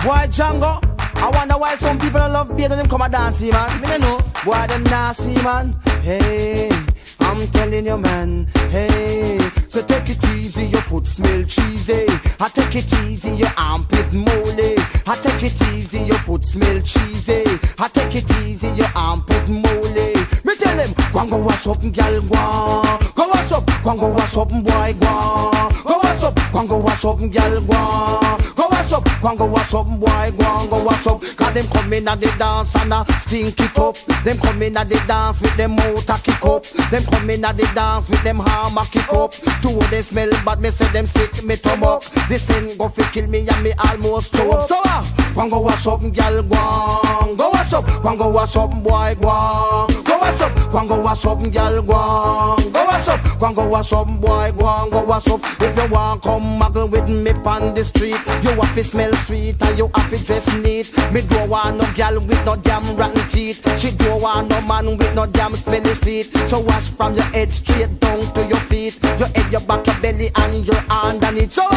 Boy, Jango, I wonder why some people love beer and them come a dance, man. Me no know. Boy, them nasty, man. Hey, I'm telling you, man. Hey, so take it easy, your foot smell cheesy. I take it easy, your armpit moldy. I take it easy, your foot smell cheesy. I take it easy, your armpit moldy. Me tell them, go wash up, girl, gwaan. Go wash up, go wash up, boy, gwaan. Go wash up, go wash up, girl, gwaan. Go wash up, go wash up, boy, gwaan. Go wash up, cause them come in at the dance and stink it up. Them come in at the dance with them mouth a kick up. Them come in at the dance with them arm a kick up. Two of them smell bad, me say them sick, me stomach. This ain't go fi kill me and me almost throw up. So go wash up, girl, gwaan. Go wash up, go wash up, boy, gwaan. Go wash up, go wash up, girl, gwaan. Go wash up, go wash up, boy, gwaan. Go wash up. If you want come muggle with me on the street, you have to smell sweet and you have to dress neat. Me don't want no girl with no damn rotten teeth. She don't want no man with no damn smelly feet. So wash from your head straight down to your feet. Your head, your back, your belly and your underneath. So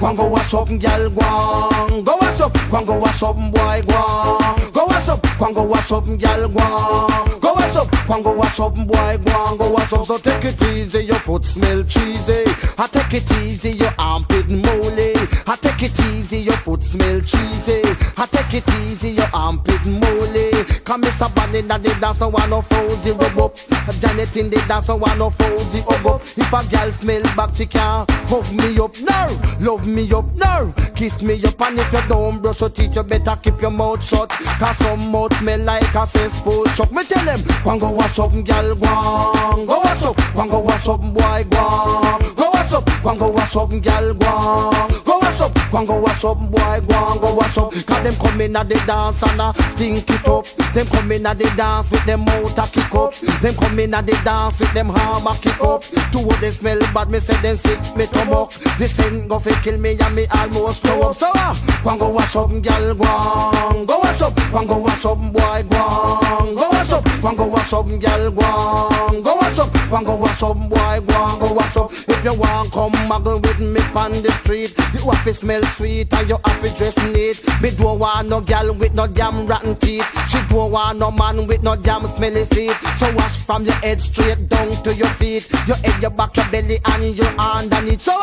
go wash up, girl, gwaan. Go wash up, go wash up, boy, gwaan. Go wash up, go wash up, girl, gwaan. Go wash up, go wash up, boy, gwaan. Go wash up, so take it easy, your foot smell cheesy. I take it easy, your armpit moldy. I take it easy, your foot smell cheesy. I take it easy, your armpit moldy. Come Miss Abandon in the dance, no one no frozy rub up. Janet in the dance, no one no frozy hug up. If a girl smell back, she can't hug me up, no. Love me up, no. Kiss me up, and if you don't brush your teeth, you better keep your mouth shut. Cause some mouth smell like a cesspool chuck. Me tell them, go wash up, girl, gwaan. Go wash up, go wash up, boy, gwaan. Go wash up, go wash up, girl, gwaan. Go wash up, go wash up, boy, gwaan. Go wash up, cause them come in at the dance and stink it up. Them come in at the dance with them mouth a kick up. Them come in at the dance with them arm a kick up. Two of them smell bad, me say them sick, me stomach. This ain't go fi kill me and me almost throw up. So go wash up, girl, gwaan. Go wash up, go wash up, boy, gwaan. Go wash up, go wash up, girl, gwaan. Go wash up, go wash up, boy, gwaan. Go wash up. If you want come muggle with me on the street, you have to smell sweet and you have to dress neat. Me don't want no girl with no damn rotten teeth. She don't want no man with no damn smelly feet. So wash from your head straight down to your feet. Your head, your back, your belly and your underneath. So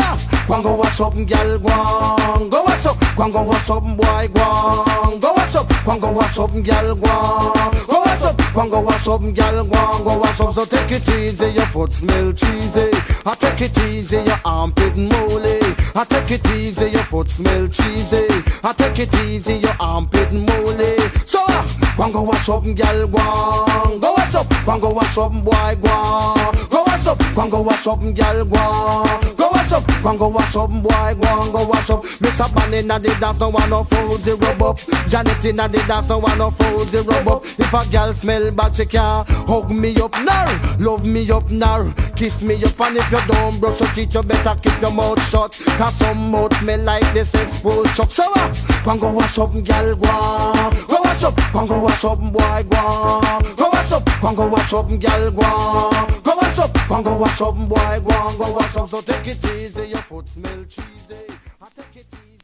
go wash up, girl, gwaan. Go wash up, go wash up, boy, gwaan. Go wash up, go wash up, girl, gwaan. Go wash up, go wash up, girl, gwaan. Go wash up, so take it easy, your foot smell cheesy. I take it easy, your armpit moldy. I take it easy, your foot smell cheesy. I take it easy, your armpit moldy. So go wash up, girl, gwaan. Go wash up, go wash up, boy, gwaan. Go wash up, go wash up, girl, gwaan. Go wash up, go wash up, boy, gwaan. Go wash up. Miss Abandon in the dance, no one no frozy rub up. Janet in the dance, no one no frozy rub up. If a girl smell bad, she can't hug me up now. Love me up now. Kiss me up, and if you don't brush your teeth, you better keep your mouth shut. Cause some mouth smell like this cesspool chuck. So go wash up, girl, gwaan. Go wash up, go wash up, boy, gwaan. Go wash up, go wash up, girl, gwaan. Go wash up, go wash up, boy, gwaan. Go wash up, so take it easy, your foot smell cheesy. I take it easy.